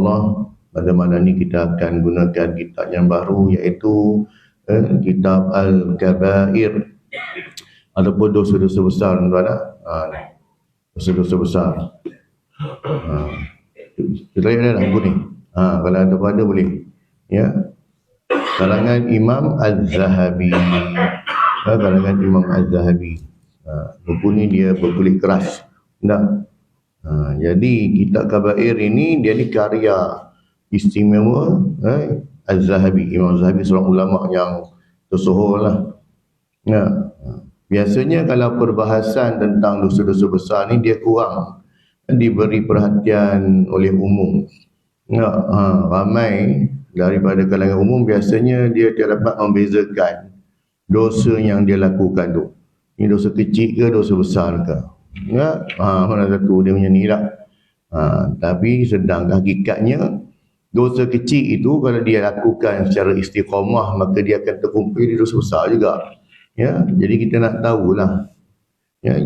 Allah, pada malam ini kita akan gunakan kitab yang baru, iaitu kitab Al-Kabair ataupun dosa-dosa besar, tuan-tuan. Dosa-dosa besar. Kita lihat dah buku ni. Kalau ada boleh. Ya. Karangan Imam Az-Zahabi. Karangan Imam Az-Zahabi. Buku ni dia berkulit keras. Tak? Jadi kitab Kabair ini dia ni karya istimewa Az-Zahabi. Imam Az-Zahabi seorang ulama yang tersohor lah. Biasanya kalau perbahasan tentang dosa-dosa besar ni dia kurang diberi perhatian oleh umum. Ramai daripada kalangan umum biasanya dia tidak dapat membezakan dosa yang dia lakukan tu. Ini dosa kecil ke dosa besar ke? Mana satu dia punya ni lah. Tapi sedang hakikatnya dosa kecil itu kalau dia lakukan secara istiqamah, maka dia akan terkumpul di dosa besar juga. Ya, jadi kita nak tahulah. Ya,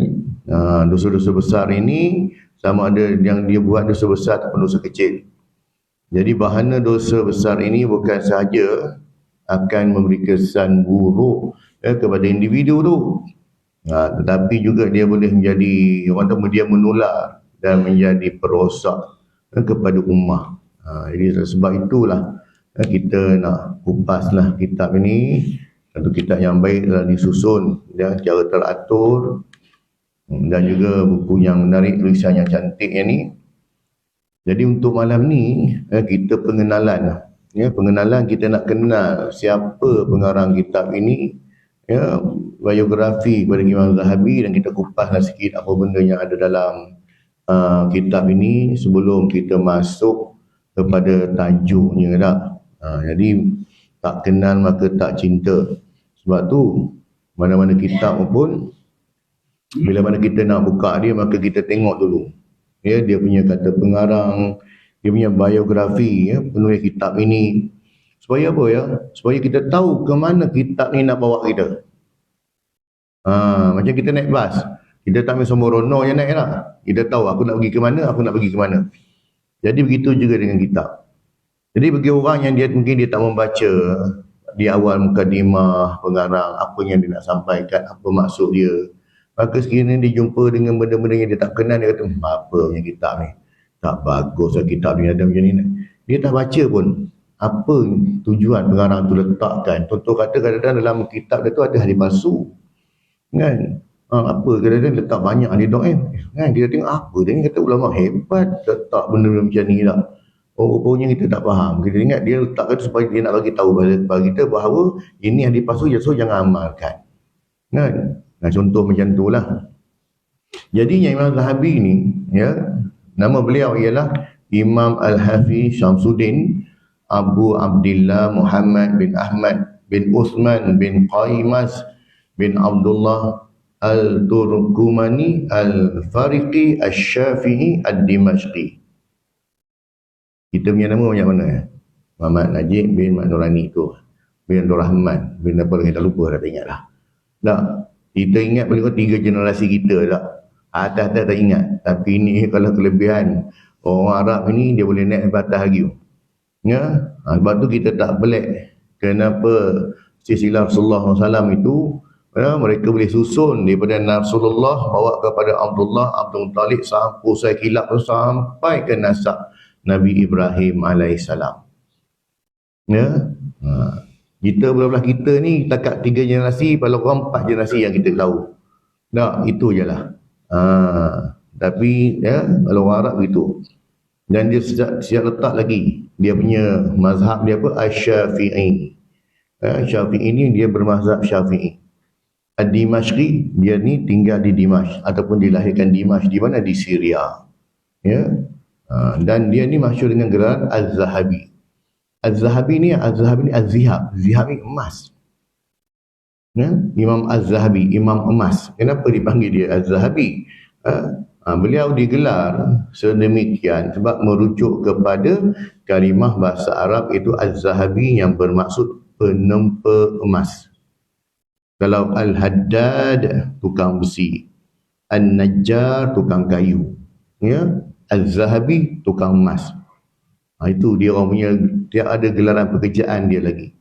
dosa-dosa besar ini sama ada yang dia buat dosa besar ataupun dosa kecil. Jadi bahana dosa besar ini bukan sahaja akan memberi kesan buruk kepada individu tu, tetapi juga dia boleh menjadi dia menular dan menjadi perosak kepada ummah. Jadi sebab itulah kita nak kupaslah kitab ini. Satu kitab yang baik telah disusun secara teratur, dan juga buku yang menarik, tulisan yang cantik yang ni. Jadi untuk malam ni kita pengenalan. Pengenalan, kita nak kenal siapa pengarang kitab ini, biografi kepada Imam Zahabi, dan kita kupaslah sikit apa benda yang ada dalam kitab ini sebelum kita masuk kepada tajuknya tak. Jadi tak kenal maka tak cinta. Sebab tu mana-mana kitab pun bila mana kita nak buka dia, maka kita tengok dulu dia punya kata pengarang, dia punya biografi, penulis kitab ini. Supaya apa ya? Supaya kita tahu ke mana kitab ni nak bawa kita. Macam kita naik bas, kita tak main sembrono je naik lah. Kita tahu aku nak pergi ke mana, aku nak pergi ke mana. Jadi begitu juga dengan kitab. Jadi bagi orang yang mungkin dia tak membaca di awal mukadimah pengarang, apa yang dia nak sampaikan, apa maksud dia, maka sekiranya dia jumpa dengan benda-benda yang dia tak kenal, dia kata, apa punya kitab ni? Tak bagus lah kitab ni ada macam ni. Dia tak baca pun apa tujuan pengarang tu letakkan. Contoh kata kadang-kadang dalam kitab dia tu ada hadis palsu. Kan? Apa kadang-kadang letak banyak hadis dhaif. Kan? Kita tengok apa dia ni, kata ulama hebat letak benda-benda macam ni lah. Rupanya kita tak faham. Kita ingat dia letakkan tu supaya dia nak bagi tahu kepada kita bahawa ini hadis palsu, so jangan amalkan. Kan? Nah, contoh macam tu lah. Jadinya Imam Zahabi ni, nama beliau ialah Imam Al-Hafiz Syamsuddin Abu Abdillah Muhammad bin Ahmad bin Uthman bin Qaimas bin Abdullah Al-Turkumani Al-Fariqi Al-Syafi'i Al-Dimashqi. Kita punya nama banyak mana? Muhammad Najib bin Mak Nurani tu, bin Abdul Rahman bin apa lagi, tak lupa dah, tak ingat lah. Tak, kita ingat paling kurang 3 generasi kita tak. Atas-atas tak ingat. Tapi ini kalau kelebihan orang Arab ini, dia boleh naik batas lagi. Sebab tu kita tak pelik kenapa silsilah Rasulullah SAW itu mereka boleh susun daripada Rasulullah bawa kepada Abdullah, Abdul Muttalib, sampai usai kilap sampai ke nasab Nabi Ibrahim alaihissalam. Kita belah-belah kita ni takat 3 generasi, paling kurang 4 generasi yang kita tahu. Tak, itu je lah. Tapi kalau orang Arab begitu. Dan dia siap letak lagi dia punya mazhab dia apa? Asy-Syafi'i. Syafi'i ni dia bermazhab Syafi'i. Ad-Dimashqi, dia ni tinggal di Dimash ataupun dilahirkan Dimash, di mana? Di Syria. Dan dia ni masyhur dengan gelar Az-Zahabi. Az-Zahabi ni Az-Zihab. Zihab ni emas. Imam Az-Zahabi, Imam emas. Kenapa dipanggil dia Az-Zahabi? Beliau digelar sedemikian sebab merujuk kepada kalimah bahasa Arab itu Az-Zahabi yang bermaksud penempa emas. Kalau Al-Haddad, tukang besi. An-Najjar, tukang kayu. Az-Zahabi, tukang emas. Itu dia orang punya, dia ada gelaran pekerjaan dia lagi.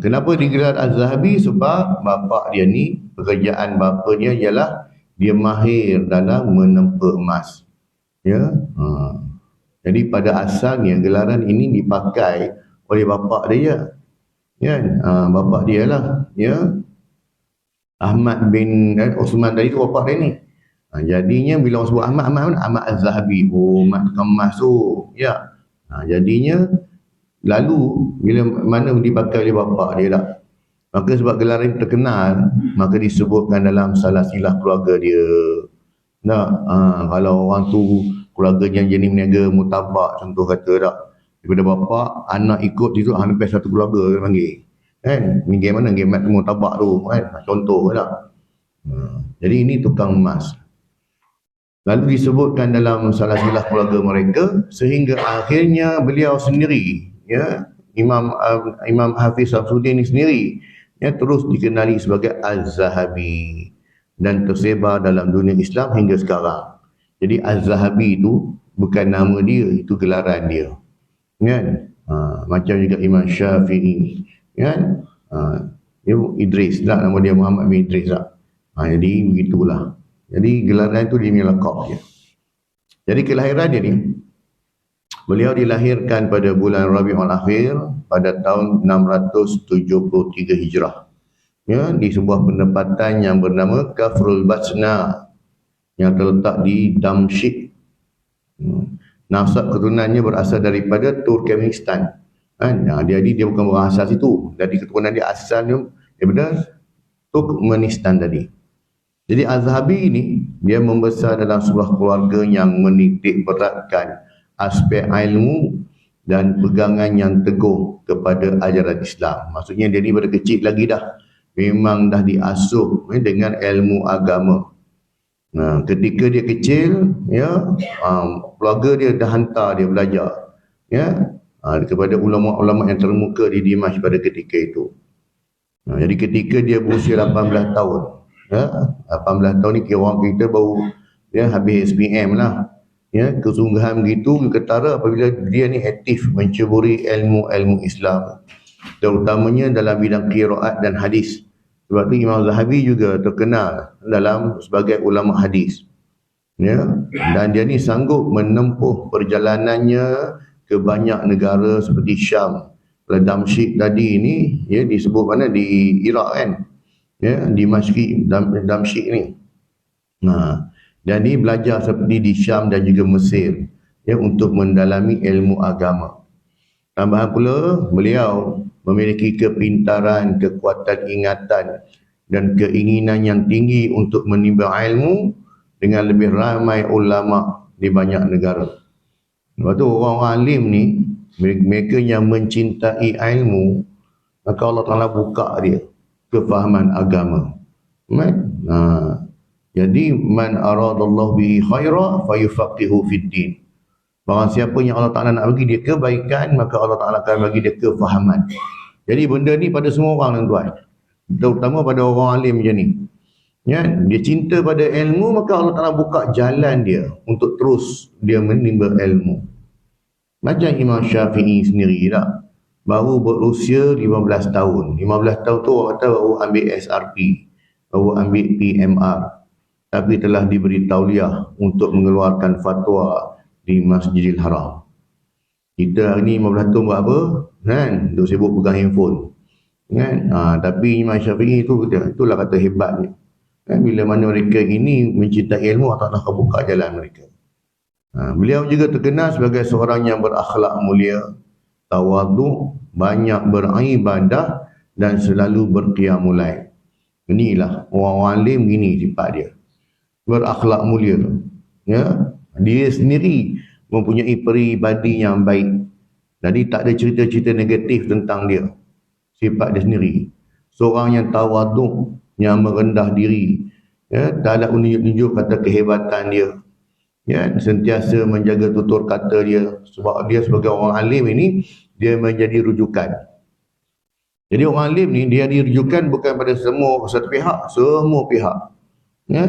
Kenapa digelar Az-Zahabi? Sebab bapa dia ni, pekerjaan bapanya ialah dia mahir dalam menempa emas. Ya. Jadi pada asalnya gelaran ini dipakai oleh bapa dia. Ya, bapa dia lah, ya. Ahmad bin Osman tadi tu bapa dia ni. Jadinya bila orang sebut Ahmad Az-Zahabi. Oh, Ahmad kemas tu. Ya. Jadinya lalu bila mana dipakai oleh bapa dia tak. Maka sebab gelaran terkenal, maka disebutkan dalam salah silah keluarga dia. Nah, kalau orang tu keluarganya jenis meniaga mutabak contoh kata tak. Daripada bapa, anak ikut situ hampir satu keluarga dia panggil. Kan? Ni game mana? Game mutabak tu kan? Contoh tak. Jadi ini tukang emas. Lalu disebutkan dalam salah silah keluarga mereka sehingga akhirnya beliau sendiri, ya, Imam Hafiz Samsuddin ini sendiri, ya, terus dikenali sebagai Az-Zahabi dan tersebar dalam dunia Islam hingga sekarang. Jadi Az-Zahabi itu bukan nama dia, itu gelaran dia. Kan? Macam juga Imam Syafi'i, kan? Idris tak, nama dia Muhammad bin Idris tak. Jadi begitulah. Jadi gelaran itu dia punya lakab dia. Jadi kelahiran dia ni, beliau dilahirkan pada bulan Rabiul Akhir pada tahun 673 Hijrah. Ya, di sebuah penempatan yang bernama Kafrul Basna yang terletak di Damsyik. Nasab keturunannya berasal daripada Turkmenistan. Dia bukan berasal situ. Jadi keturunan dia asalnya daripada Turkmenistan tadi. Jadi Az-Zahabi ini, dia membesar dalam sebuah keluarga yang menitik beratkan aspek ilmu dan pegangan yang teguh kepada ajaran Islam. Maksudnya dia ni pada kecil lagi dah, memang dah diasuh dengan ilmu agama. Ketika dia kecil, ya, keluarga dia dah hantar dia belajar, ya, kepada ulama-ulama yang termuka di Dimash pada ketika itu. Jadi ketika dia berusia 18 tahun, ya, 18 tahun ni kira orang kita baru, ya, habis SPM lah. Ya, kesungguhan begitu ketara apabila dia ni aktif menceburi ilmu-ilmu Islam, terutamanya dalam bidang qiraat dan hadis. Sebab tu Imam Zahabi juga terkenal dalam sebagai ulama hadis. Ya, dan dia ni sanggup menempuh perjalanannya ke banyak negara seperti Syam. Kalau Damsyik tadi ni, ya, disebut mana di Iraq kan? Ya, di Damsyik ni. Dan dia belajar seperti di Syam dan juga Mesir, ya, untuk mendalami ilmu agama. Tambahan pula, beliau memiliki kepintaran, kekuatan ingatan dan keinginan yang tinggi untuk menimba ilmu dengan lebih ramai ulama di banyak negara. Lepas tu orang-orang alim ni, mereka yang mencintai ilmu, maka Allah Ta'ala buka dia kefahaman agama. Jadi man aradallahu bihi khaira fayufaqihu fid din. Barang siapa yang Allah Ta'ala nak bagi dia kebaikan, maka Allah Ta'ala akan bagi dia kefahaman. Jadi benda ni pada semua orang, tuan-tuan, terutama pada orang alim macam ni, ya, dia cinta pada ilmu, maka Allah Ta'ala buka jalan dia untuk terus dia menimba ilmu. Macam Imam Syafi'i sendiri tak, baru berusia 15 tahun. 15 tahun tu orang kata baru ambil SRP, baru ambil PMR, tapi telah diberi tauliah untuk mengeluarkan fatwa di Masjidil Haram. Kita hari ni 15 tahun buat apa? Kan? Duk sibuk pegang handphone. Kan? Tapi Imam Syafi'i itulah kata hebatnya. Kan? Bila mana mereka ini mencintai ilmu, Allah akan buka jalan mereka. Beliau juga terkenal sebagai seorang yang berakhlak mulia, tawaduk, banyak beribadah dan selalu berqiyamul lail. Inilah orang-orang alim, gini sifat dia. Berakhlak mulia. Ya, dia sendiri mempunyai peribadi yang baik. Jadi tak ada cerita-cerita negatif tentang dia. Sifat dia sendiri. Seorang yang tawaduk, yang merendah diri. Ya, tak ada unjuk-unjuk kata kehebatan dia. Ya, sentiasa menjaga tutur kata dia. Sebab dia sebagai orang alim ini, dia menjadi rujukan. Jadi orang alim ni, dia dirujukan bukan pada semua satu pihak, semua pihak. Ya?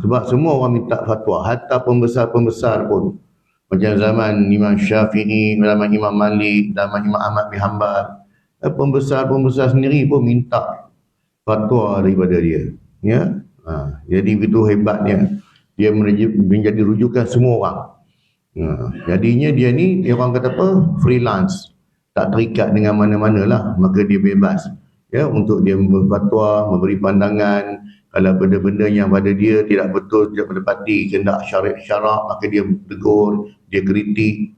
Sebab semua orang minta fatwa, hatta pembesar-pembesar pun. Macam zaman Imam Syafi'i, zaman Imam Malik, zaman Imam Ahmad bin Hanbal. Pembesar-pembesar sendiri pun minta fatwa daripada dia. Ya, jadi begitu hebatnya dia menjadi rujukan semua orang. Jadinya dia ni, dia orang kata apa, freelance, tak terikat dengan mana-mana lah, maka dia bebas ya untuk dia berfatwa, memberi pandangan. Kalau benda-benda yang pada dia tidak betul, tidak mendapati kehendak syarak, maka dia tegur, dia kritik,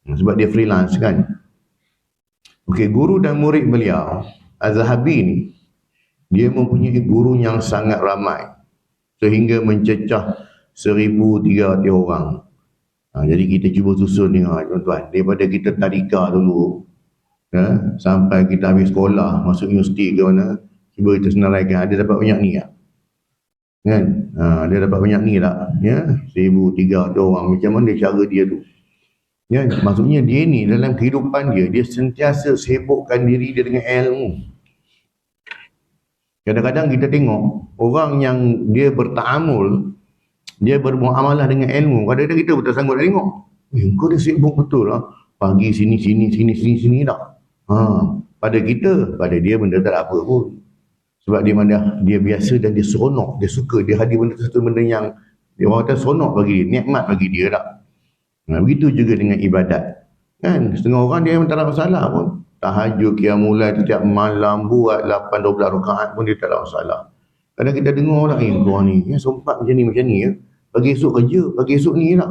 sebab dia freelance kan. Okey, guru dan murid beliau Az-Zahabi ni, dia mempunyai guru yang sangat ramai sehingga mencecah 1,300 orang. Jadi kita cuba susun ni tuan-tuan, daripada kita tadika dulu sampai kita habis sekolah, masuk universiti ke mana, cuba kita senaraikan, ada dapat banyak ni tak? Kan? Dia dapat banyak ni tak? Ya, 1,300 orang, macam mana cara dia tu? Ya, maksudnya dia ni dalam kehidupan dia sentiasa sibukkan diri dia dengan ilmu. Kadang-kadang kita tengok orang yang dia bertaamul, dia bermuamalah dengan ilmu, kadang-kadang kita betul sanggup nak tengok. Kau dia sibuk betul lah. Pagi sini tak. Pada kita, pada dia benda tak apa pun. Sebab dia biasa dan dia seronok, dia suka, dia hadir benda satu benda yang dia orang kata seronok bagi dia, nikmat bagi dia tak. Begitu juga dengan ibadat. Kan, setengah orang dia tak ada masalah pun. Tahajud, qiyamul lail setiap malam, buat 8-12 rakaat pun dia tak ada masalah. Kadang kita dengar lah, kau ni, sempat macam ni ya. Pagi esok kerja, pagi esok ni tak.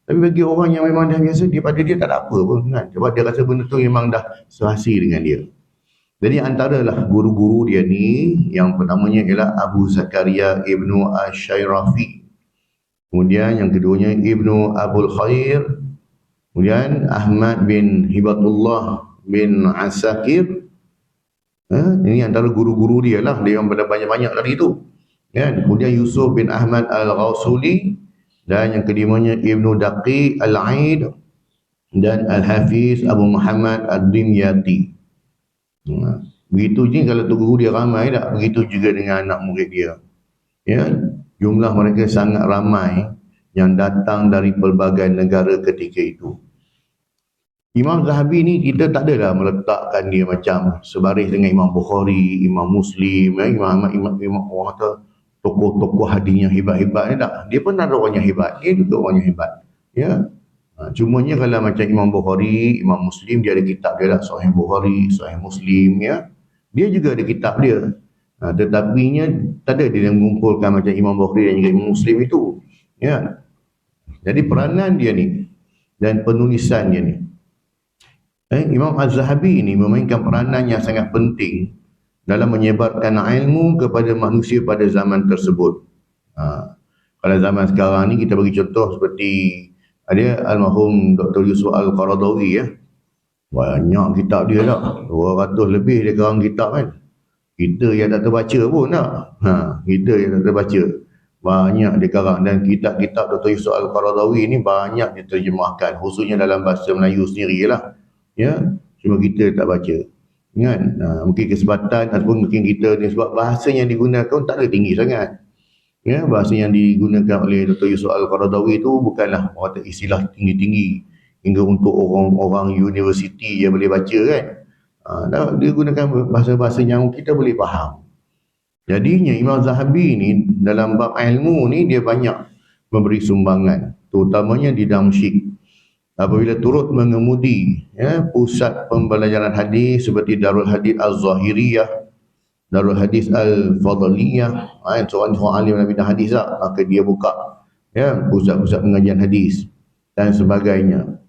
Tapi bagi orang yang memang dah biasa, pada dia tak ada apa pun kan. Sebab dia rasa benda tu memang dah serasi dengan dia. Jadi antaralah guru-guru dia ni, yang pertamanya ialah Abu Zakaria Ibnu Asy-Syairafi. Kemudian yang keduanya Ibnu Abul Khair. Kemudian Ahmad bin Hibatullah bin Asakir. Ini antara guru-guru dia lah, dia yang pada banyak-banyak tadi tu. Kemudian Yusuf bin Ahmad Al-Ghasuli, dan yang kelimanya Ibnu Daqi Al-Aid, dan Al-Hafiz Abu Muhammad Ad-Dimyati. Begitu je kalau tu guru dia ramai tak, begitu juga dengan anak murid dia. Jumlah mereka sangat ramai yang datang dari pelbagai negara ketika itu. Imam Zahabi ni kita tak adalah meletakkan dia macam sebaris dengan Imam Bukhari, Imam Muslim, Imam orang kata tokoh-tokoh hadisnya hebat-hebat ni tak. Dia pun ada orang yang hebat, dia juga orang yang hebat. Cumanya kalau macam Imam Bukhari, Imam Muslim, dia ada kitab dia lah, Sahih Bukhari, Sahih Muslim ya. Dia juga ada kitab dia. Tetapinya tak ada dia mengumpulkan macam Imam Bukhari dan juga Imam Muslim itu. Ya. Jadi peranan dia ni dan penulisan dia ni. Imam Az-Zahabi ini memainkan peranan yang sangat penting dalam menyebarkan ilmu kepada manusia pada zaman tersebut. Kalau zaman sekarang ni kita bagi contoh seperti ada almarhum Dr. Yusuf Al-Qaradawi ya. Banyak kitab dia tak. 200 lebih dia karang kitab kan. Kita yang tak terbaca pun tak. Kita yang tak terbaca. Banyak dia karang, dan kitab-kitab Dr. Yusuf Al-Qaradawi ni banyak diterjemahkan, khususnya dalam bahasa Melayu sendirilah. Ya, cuma kita tak baca. Kan? Mungkin kesempatan ataupun mungkin kita ni sebab bahasa yang digunakan tak ada tinggi sangat. Ya, bahasa yang digunakan oleh Dr. Yusuf Al-Qaradawi itu bukanlah kata istilah tinggi-tinggi hingga untuk orang-orang universiti yang boleh baca kan. Dia gunakan bahasa-bahasa yang kita boleh faham. Jadinya Imam Zahabi ni dalam bab ilmu ni dia banyak memberi sumbangan, terutamanya di Damsyik. Apabila turut mengemudi pusat pembelajaran hadis seperti Darul Hadis Al-Zahiriyah, Darul Hadis Al-Fadliyah, seorang alim Nabi dan hadis tak, maka dia buka pusat-pusat pengajian hadis dan sebagainya.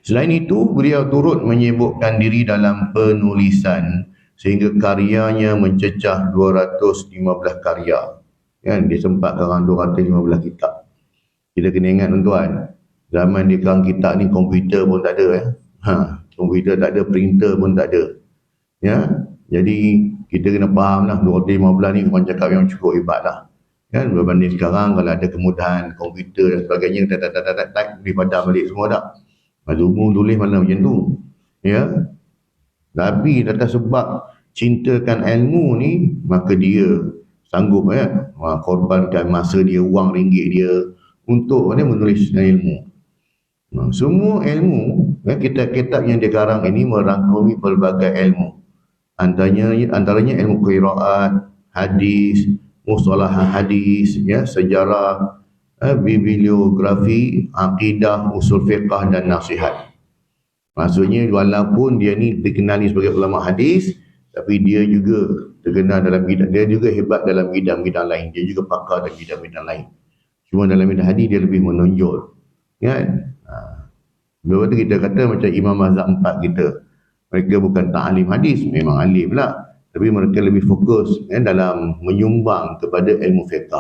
Selain itu, beliau turut menyibukkan diri dalam penulisan sehingga karyanya mencecah 215 karya. Dia sempat karang 215 kitab. Kita kena ingat tuan-tuan, zaman dia karang kitab ni komputer pun tak ada. Komputer tak ada, printer pun tak ada. Jadi kita kena faham lah 215 ni orang cakap yang cukup hebat lah. Berbanding sekarang kalau ada kemudahan komputer dan sebagainya, tak boleh padam balik semua tak. Mazumum tulis mana macam tu. Tapi atas sebab cintakan ilmu ni, maka dia sanggup korbankan masa dia, wang ringgit dia untuk menulis ilmu. Semua ilmu, kitab-kitab yang dikarang ini merangkumi pelbagai ilmu. Antaranya ilmu qiraat, hadis, mustalah hadis, sejarah, bibliografi, akidah, usul fiqh dan nasihat. Maksudnya walaupun dia ni dikenali sebagai ulama hadis, tapi dia juga terkenal dalam bidang, dia juga hebat dalam bidang-bidang lain. Dia juga pakar dalam bidang-bidang lain. Cuma dalam bidang hadis dia lebih menonjol. Kan? Sebab tu kita kata macam imam mazhab 4 kita. Mereka bukan tak alim hadis, memang alim lah. Tapi mereka lebih fokus dalam menyumbang kepada ilmu fiqh.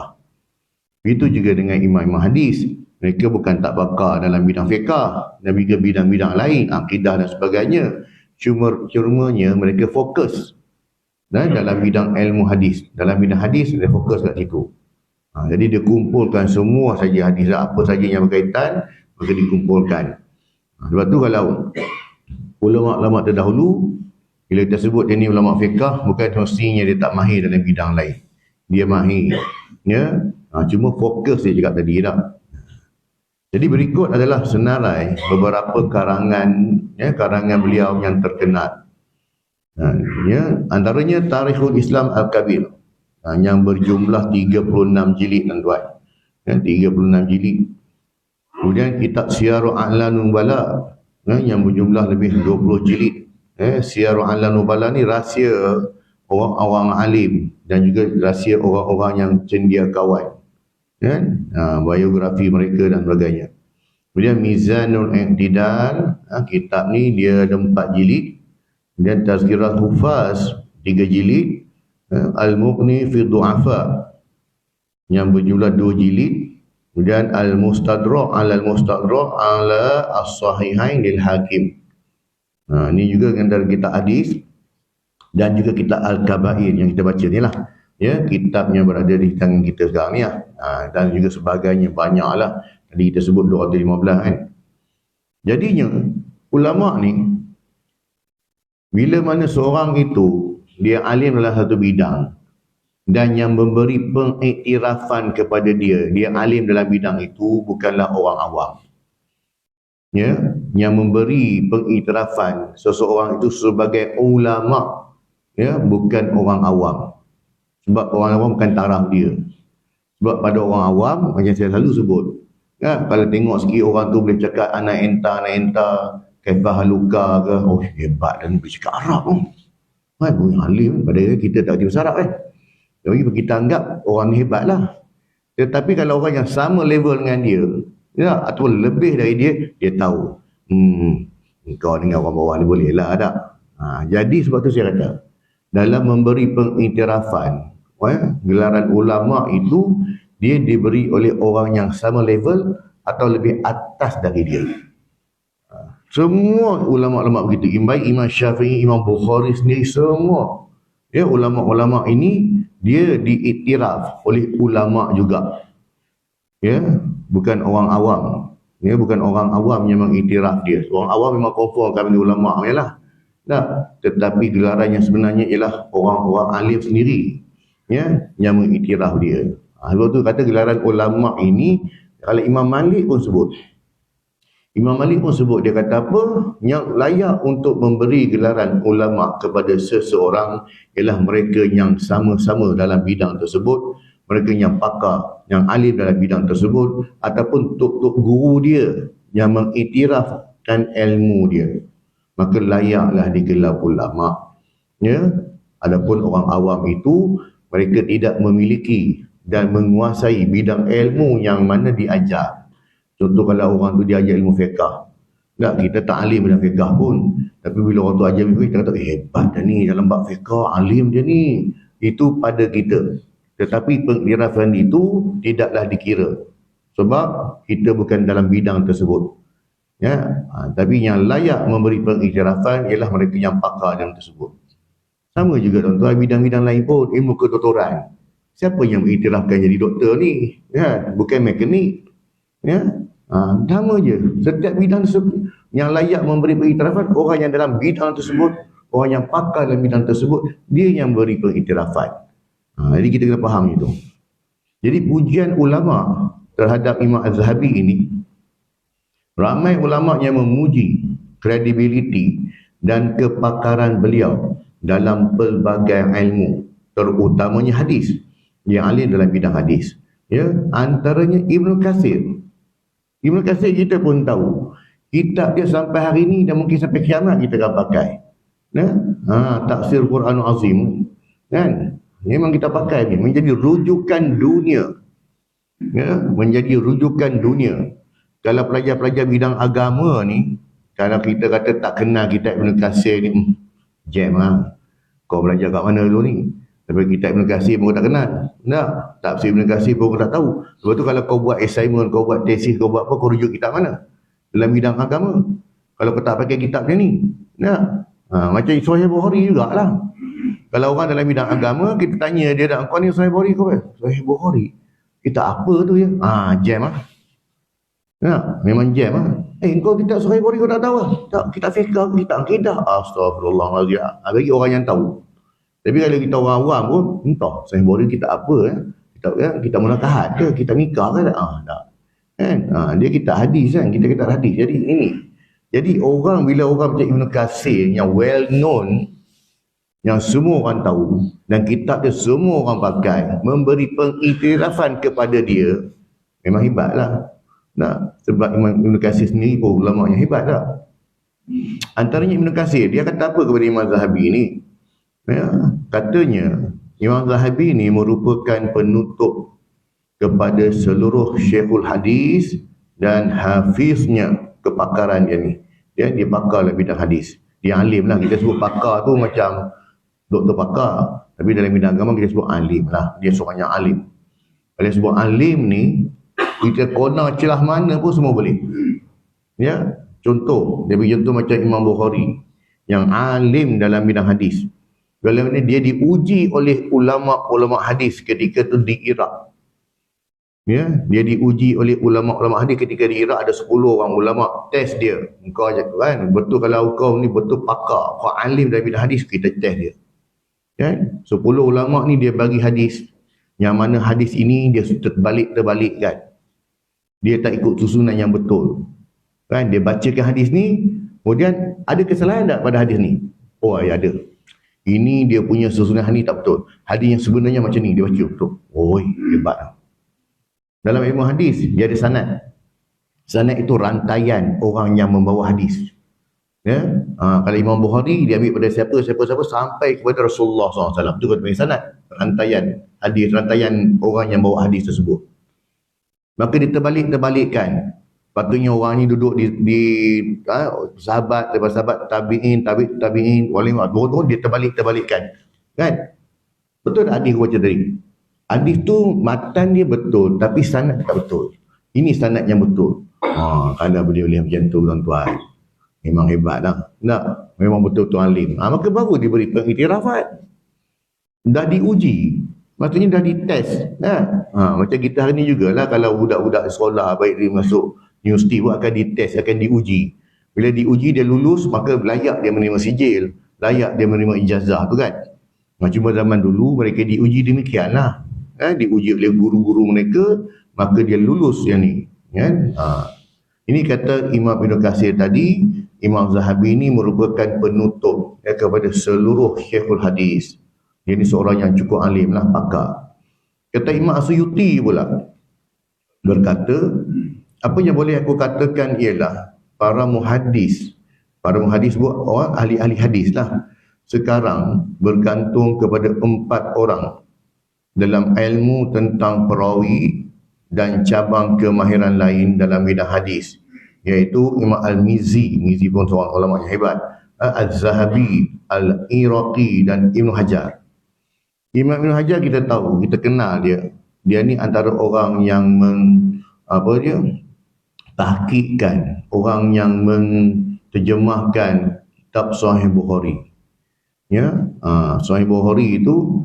Begitu juga dengan imam-imam hadis. Mereka bukan tak bakar dalam bidang fiqh dan juga bidang-bidang lain, akidah dan sebagainya. Cumanya mereka fokus dalam bidang ilmu hadis. Dalam bidang hadis, dia fokus kat situ. Jadi dia kumpulkan semua saja hadis, apa saja yang berkaitan, maka dikumpulkan. Sebab tu kalau ulama-ulama terdahulu, bila kita sebut dia ni ulama fiqh, bukan mestinya dia tak mahir dalam bidang lain. Dia mahir. Cuma fokus dia cakap tadi tak. Jadi berikut adalah senarai beberapa karangan beliau yang terkenal. Antaranya Tarikhul Islam Al-Kabir, yang berjumlah 36 jilid tuan-tuan. 36 jilid. Kemudian kitab Syiarul A'lam Nubala, yang berjumlah lebih 20 jilid. Syiarul A'lam Nubala ni rahsia orang-orang alim dan juga rahsia orang-orang yang cendekiawan. Biografi mereka dan sebagainya. Kemudian Mizanul I'tidal, kitab ni dia ada 4 jilid. Kemudian Tazkirah Hufaz 3 jilid. Al-Mughni fi Du'afa yang berjumlah 2 jilid. Kemudian Al-Mustadrak ala As-Sahihain lil Hakim. Ini juga antara kitab hadis dan juga kitab Al-Kabair yang kita baca ni lah. Kitab yang berada di tangan kita sekarang ni lah. Dan juga sebagainya, banyak lah. Tadi kita sebut 215 kan. Jadinya ulama ni, bila mana seorang itu dia alim dalam satu bidang dan yang memberi pengiktirafan kepada dia alim dalam bidang itu bukanlah orang awam. Yang memberi pengiktirafan seseorang itu sebagai ulama, bukan orang awam. Sebab orang awam bukan taraf dia. Sebab pada orang awam, macam saya selalu sebut, kalau tengok sikit orang tu boleh cakap anak enta, kaifah haluka ke, oh hebat dan boleh cakap Arab pun. Boleh alim, padahal kita tak ada bahasa Arab Jadi kita anggap orang ni hebat lah. Tetapi kalau orang yang sama level dengan dia, atau lebih dari dia tahu. Kau dengan orang bawah ni boleh lah tak? Jadi sebab tu saya kata, dalam memberi pengiktirafan, gelaran ulama itu, dia diberi oleh orang yang sama level atau lebih atas dari dia. Semua ulama-ulama begitu. Baik Imam Syafi'i, Imam Bukhari sendiri, semua. Ulama-ulama ini, dia diiktiraf oleh ulama juga. Bukan orang awam. Bukan orang awam yang mengiktiraf dia. Orang awam memang confirm kami ulama lah. Tetapi gelaran yang sebenarnya ialah orang-orang alim sendiri yang mengiktiraf dia. Sebab tu kata gelaran ulama ini, kalau Imam Malik pun sebut. Imam Malik pun sebut, dia kata apa? Yang layak untuk memberi gelaran ulama kepada seseorang ialah mereka yang sama-sama dalam bidang tersebut, mereka yang pakar, yang alim dalam bidang tersebut, ataupun tok-tok guru dia yang mengiktirafkan ilmu dia. Maka layaklah digelar ulama. Adapun orang awam itu, mereka tidak memiliki dan menguasai bidang ilmu yang mana diajar. Contoh kalau orang tu diajar ilmu fiqh, kita tak alim dalam fiqh pun, tapi bila orang tu ajar fiqh, kita kata hebat dah ni dalam bab fiqh, alim dia ni. Itu pada kita. Tetapi pengiktirafan itu tidaklah dikira, sebab kita bukan dalam bidang tersebut. Tapi yang layak memberi pengiktirafan ialah mereka yang pakar dalam tersebut. Sama juga tuan-tuan, bidang-bidang lain pun, ilmu kedoktoran. Siapa yang mengiktirafkan jadi doktor ni? Bukan mekanik. Sama je. Setiap bidang tersebut yang layak memberi pengiktirafan, orang yang dalam bidang tersebut, orang yang pakar dalam bidang tersebut, dia yang beri pengiktirafan. Jadi kita kena faham itu. Jadi pujian ulama terhadap Imam Az-Zahabi ini Ramai ulama yang memuji kredibiliti dan kepakaran beliau dalam pelbagai ilmu, terutamanya hadis. Dia ahli dalam bidang hadis. Ya, antaranya Ibnu Katsir. Ibnu Katsir kita pun tahu, kitab dia sampai hari ini dan mungkin sampai kiamat kita akan pakai. Ya? Tafsir Quranul Azim, kan? Memang kita pakai ni menjadi rujukan dunia. Ya, menjadi rujukan dunia. Kalau pelajar-pelajar bidang agama ni, kalau kita kata tak kenal kitab Ibn Katsir ni, jam lah. Kau belajar kat mana dulu ni? Tapi kitab Ibn Katsir pun tak kenal. Tak, tafsir Ibn Katsir pun tak tahu. Sebab tu kalau kau buat assignment, kau buat tesis, kau buat apa, kau rujuk kitab mana? Dalam bidang agama. Kalau kau tak pakai kitab dia ni. Tak. Macam Sahih Bukhari jugalah. Kalau orang dalam bidang agama, kita tanya dia, kau ni Sahih Bukhari kau? Sahih Bukhari. Kita apa tu ya? Jam lah. Ya, memang jam lah. Kau kitab Sahih Bukhari kau tak tahu lah. Tak, kitab fiqh, kitab akidah. Astagfirullahaladzim. Bagi orang yang tahu. Tapi kalau kita orang awam pun, entah Sahih Bukhari kitab apa ya? Kitab munakahat ke? Kitab nikah ke? Tak. Kan? Dia kitab hadis kan? Kita kitab hadis. Jadi ini. Jadi orang, bila orang macam Ibn Katsir yang well known, yang semua orang tahu, dan kitab dia semua orang pakai, memberi pengiktirafan kepada dia, memang hebatlah. Nah, sebab Ibn Katsir sendiri pun ulama yang hebat lah. Antaranya Ibn Katsir, dia kata apa kepada Imam Zahabi ni? Ya, katanya Imam Zahabi ni merupakan penutup kepada seluruh syekhul hadis dan hafiznya kepakaran dia ni. Dia pakar dalam bidang hadis. Dia alim lah. Kita sebut pakar tu macam doktor pakar. Tapi dalam bidang agama kita sebut alim lah. Dia seorang yang alim. Kalau sebut alim ni, kita corner celah mana pun semua boleh. Ya, contoh, dia bagi contoh macam Imam Bukhari yang alim dalam bidang hadis. Kalau ni dia diuji oleh ulama-ulama hadis ketika tu di Iraq. Ya, dia diuji oleh ulama-ulama hadis ketika di Iraq, ada 10 orang ulama test dia. Engkau aja kan, betul kalau kau ni betul pakar, kau alim dalam bidang hadis, kita test dia. Kan? 10 ulama ni dia bagi hadis. Yang mana hadis ini dia terbalik kan. Dia tak ikut susunan yang betul. Kan? Dia bacakan hadis ni, kemudian ada kesalahan tak pada hadis ni? Oh, ya ada. Ini dia punya susunan hadis tak betul. Hadis yang sebenarnya macam ni, dia baca betul. Oh, hebat lah. Dalam ilmu hadis, dia ada sanad. Sanad itu rantaian orang yang membawa hadis. Ya? Kalau Imam Bukhari, dia ambil pada siapa sampai kepada Rasulullah SAW. Itu kata sanad. Rantaian hadis, rantaian orang yang bawa hadis tersebut. Maka dia terbalikkan. Patutnya orang ni duduk di sahabat, lepas sahabat, tabi'in, walimah. Dia terbalikkan. Kan? Betul tak hadis gua baca tadi? Hadis tu matan dia betul, tapi sanad tak betul. Ini sanad yang betul. Kalau boleh macam tu tuan-tuan, memang hebat dah. Tak, memang betul-betul alim. Maka baru diberi pengiktirafan. Dah diuji. Maksudnya dah dites. Macam kita hari ni jugalah, kalau budak-budak sekolah baik dia masuk universiti pun akan dites, akan diuji. Bila diuji dia lulus, maka layak dia menerima sijil, layak dia menerima ijazah tu kan. Cuma zaman dulu mereka diuji demikianlah. Diuji oleh guru-guru mereka, maka dia lulus yang ni. Kan? Ini kata Imam Ibn Katsir tadi, Imam Zahabi ini merupakan penutup kepada seluruh syekhul hadis. Dia ni seorang yang cukup alim lah, pakar. Kata Imam Suyuti pula, berkata, apa yang boleh aku katakan ialah para muhaddis buat orang ahli-ahli hadis lah, sekarang bergantung kepada 4 orang dalam ilmu tentang perawi dan cabang kemahiran lain dalam bidang hadis, iaitu Imam Al-Mizzi pun seorang ulama yang hebat, Az-Zahabi, Al-Iraqi dan Ibn Hajar. Imam Ibn Hajar kita tahu, kita kenal dia. Dia ni antara orang yang tahqiqkan, orang yang menterjemahkan kitab Sahih Bukhari. Ya, Sahih Bukhari itu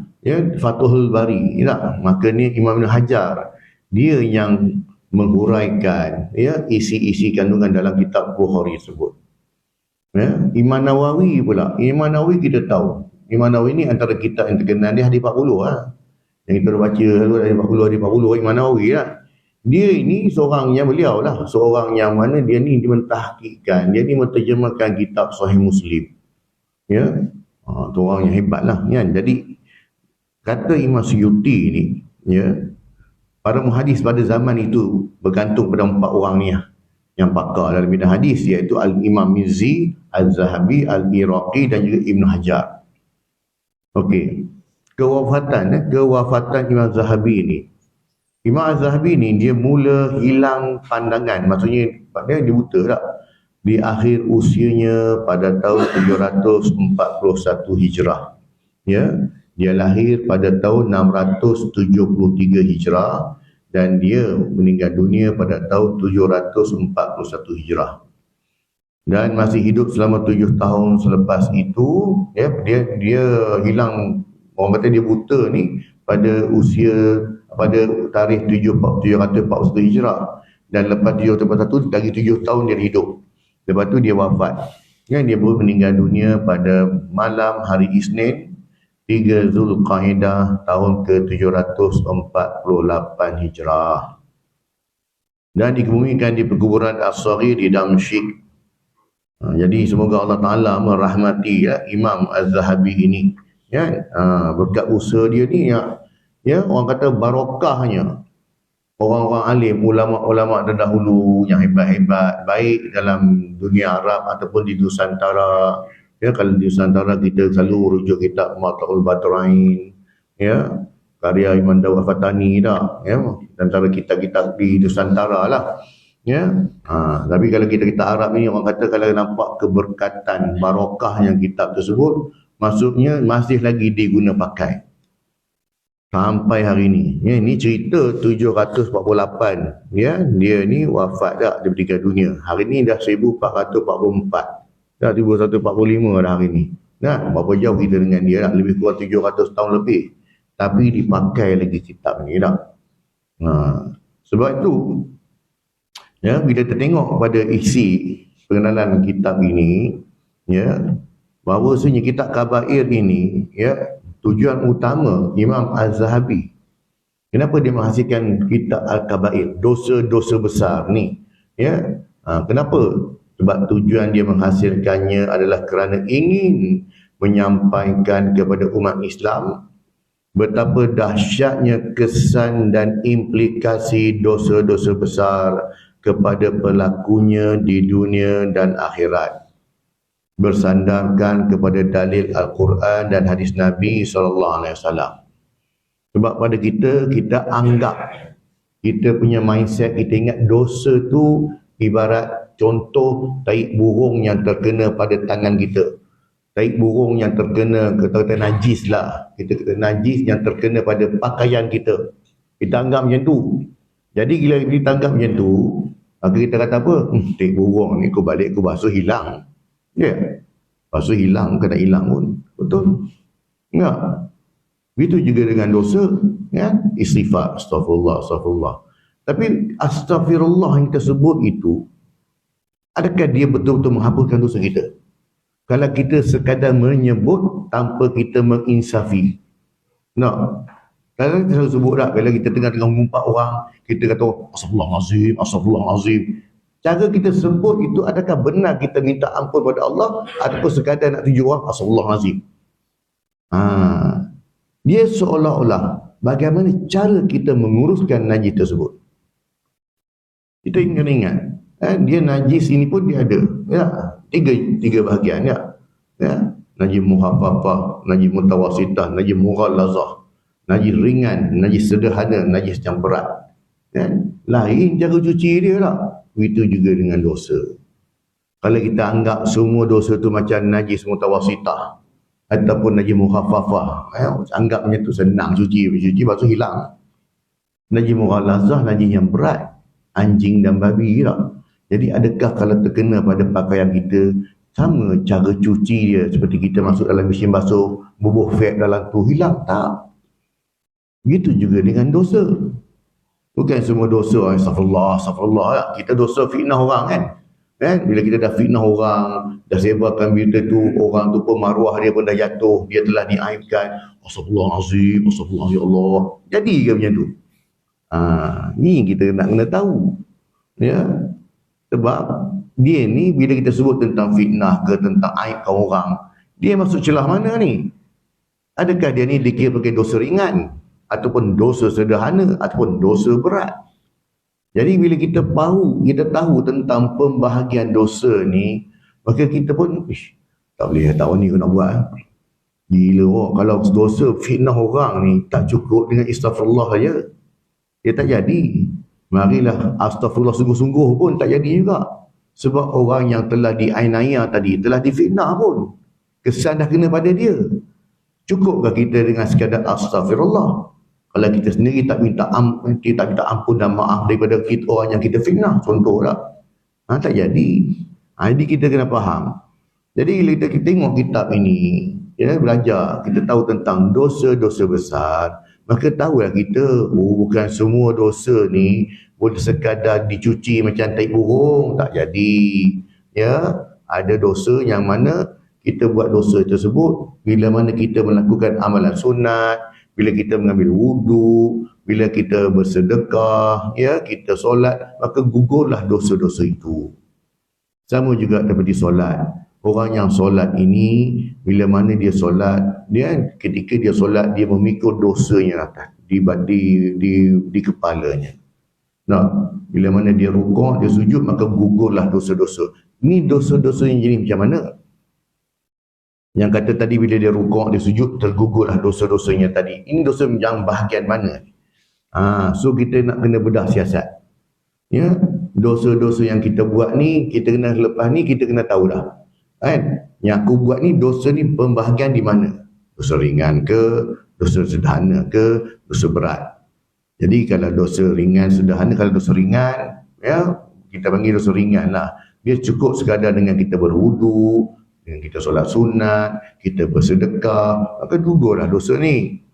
Fathul Bari, maka ni Imam Ibn Hajar, dia yang menghuraikan isi-isi kandungan dalam kitab Bukhari tersebut. Imam Nawawi pula, Imam Nawawi kita tahu, Imam Nawawi ni antara kitab yang terkenal dia hadis 40 yang kita baca hadis 40 Imam Nawawi lah. Dia ini seorang yang beliau lah, seorang yang mana dia ni mentahqiqkan, dia ni menterjemahkan kitab Sahih Muslim. Ya, tu orang yang hebat lah kan. Jadi kata Imam Suyuti ni, ya, para muhadis pada zaman itu bergantung pada 4 orang ni yang pakar dalam bidang hadis, iaitu Al-Imam Mizzi, Al-Zahabi, Al-Iraqi dan juga Ibn Hajar. Okey. Kewafatan Imam Zahabi ni. Imam Az-Zahabi ni dia mula hilang pandangan, maksudnya dia buta tak? Di akhir usianya pada tahun 741 Hijrah. Ya, dia lahir pada tahun 673 Hijrah dan dia meninggal dunia pada tahun 741 Hijrah. Dan masih hidup selama 7 tahun selepas itu, ya, dia hilang, orang kata dia buta ni pada tarikh 741 Hijrah, dan lepas 741 lagi 7 tahun dia hidup. Lepas tu dia wafat. Dia baru meninggal dunia pada malam hari Isnin 3 Zulqaidah tahun ke-748 Hijrah. Dan dikebumikan di perkuburan As-Saghir di Damsyik. Jadi semoga Allah Ta'ala merahmati Imam Az-Zahabi ini. Berkat usaha dia ni, orang kata barokahnya orang-orang alim, ulama-ulama terdahulu yang hebat-hebat, baik dalam dunia Arab ataupun di Nusantara. Kalau di Nusantara kita selalu rujuk kitab Matlaul Badrain, karya Imam Dawud Fatani dah, antara kitab-kitab di Nusantara lah. Tapi kalau kita Arab ni, orang kata kalau nampak keberkatan, barokahnya kitab tersebut, maksudnya masih lagi diguna pakai sampai hari ni. Ini cerita 748. Dia ni wafat dah, dia meninggal dunia. Hari ni dah 1444. Dah 1145 dah hari ni. Berapa jauh kita dengan dia dah? Lebih kurang 700 tahun lebih. Tapi dipakai lagi kitab ni dah. Sebab itu, bila kita tengok pada isi pengenalan kitab ini, bahawasanya kitab Kabair ini, tujuan utama Imam Az-Zahabi, kenapa dia menghasilkan kitab Al-Kabair, dosa-dosa besar ni, kenapa? Sebab tujuan dia menghasilkannya adalah kerana ingin menyampaikan kepada umat Islam betapa dahsyatnya kesan dan implikasi dosa-dosa besar kepada pelakunya di dunia dan akhirat, bersandarkan kepada dalil Al-Quran dan hadis Nabi SAW. Sebab pada kita anggap, kita punya mindset, kita ingat dosa tu ibarat contoh taik burung yang terkena pada tangan kita. Taik burung yang terkena, kata najis lah. Kita kata najis yang terkena pada pakaian kita. Kita anggap macam tu. Jadi bila kita anggap macam tu, maka kita kata apa? Taik burung ni, aku balik, aku basuh, hilang. Basuh hilang, bukan tak hilang pun. Betul? Enggak. Begitu juga dengan dosa. Istighfar, astagfirullah. Tapi astagfirullah yang kita sebut itu, adakah dia betul-betul menghapuskan dosa kita? Kalau kita sekadar menyebut tanpa kita menginsafi. Kalau kita selalu sebut tak, bila kita tengah mengumpat orang, kita kata astagfirullahalazim, astagfirullahalazim. Cara kita sebut itu, adakah benar kita minta ampun pada Allah ataupun sekadar nak tunjuk orang astagfirullahalazim? Dia seolah-olah bagaimana cara kita menguruskan najis tersebut. Kita ingat, dia najis ini pun dia ada. Tiga bahagian. Najis muhaffafah, najis mutawasitah, najis mughallazah, najis ringan, najis sederhana, najis yang berat. Lain cara cuci dia lah. Begitu juga dengan dosa. Kalau kita anggap semua dosa tu macam najis mutawasitah ataupun najis muhaffafah, anggap macam tu senang cuci basuh hilang. Najis mughallazah, najis yang berat, anjing dan babi lah. Jadi adakah kalau terkena pada pakaian kita, sama cara cuci dia seperti kita masuk dalam mesin basuh, bubuh fat dalam tu, hilang? Tak. Begitu juga dengan dosa. Bukan semua dosa astagfirullah. Kita dosa fitnah orang kan. Bila kita dah fitnah orang, dah sebarkan berita tu, orang tu pun maruah dia pun dah jatuh, dia telah diaibkan. Astagfirullahalazim, astagfirullah, ya Allah. Jadi ke macam tu? Ni kita nak kena tahu. Ya. Sebab dia ni bila kita sebut tentang fitnah ke tentang aibkan orang, dia masuk celah mana ni? Adakah dia ni dikira sebagai dosa ringan ataupun dosa sederhana ataupun dosa berat? Jadi bila kita tahu tentang pembahagian dosa ni, maka kita pun tak boleh tahun ni aku nak buat. Gila kalau dosa fitnah orang ni tak cukup dengan istighfarullah saja, dia tak jadi. Marilah astagfirullah sungguh-sungguh pun tak jadi juga. Sebab orang yang telah dianiaya tadi, telah difitnah pun, kesan dah kena pada dia. Cukupkah kita dengan sekadar astagfirullah? Kalau kita sendiri tak minta ampun dan maaf daripada kita, orang yang kita fitnah, contohlah. Tak jadi. Jadi kita kena faham. Jadi bila kita tengok kitab ini, belajar, kita tahu tentang dosa-dosa besar, maka tahulah kita, bukan semua dosa ni boleh sekadar dicuci macam tai burung, tak jadi. Ya, ada dosa yang mana kita buat dosa tersebut bila mana kita melakukan amalan sunat, bila kita mengambil wudu, bila kita bersedekah, ya, kita solat, maka gugurlah dosa-dosa itu. Sama juga seperti solat. Orang yang solat ini, bila mana dia solat, ketika dia solat, dia memikul dosanya atas di kepalanya. Nah, bila mana dia rukuk, dia sujud, maka gugurlah dosa-dosa. Ini dosa-dosa yang jadi macam mana? Yang kata tadi bila dia rukuk, dia sujud, tergugurlah dosa-dosanya tadi. Ini dosa yang bahagian mana? So kita nak kena bedah siasat. Ya, dosa-dosa yang kita buat ni, kita kena lepas ni kita kena tahu dah. Kan? Yang aku buat ni, dosa ni pembahagian di mana? Dosa ringan ke, dosa sederhana ke, dosa berat. Jadi kalau dosa ringan, sederhana, kalau dosa ringan, ya, kita panggil dosa ringan lah. Dia cukup sekadar dengan kita berwudu, dengan kita solat sunat, kita bersedekah, maka gugurlah dosa ni.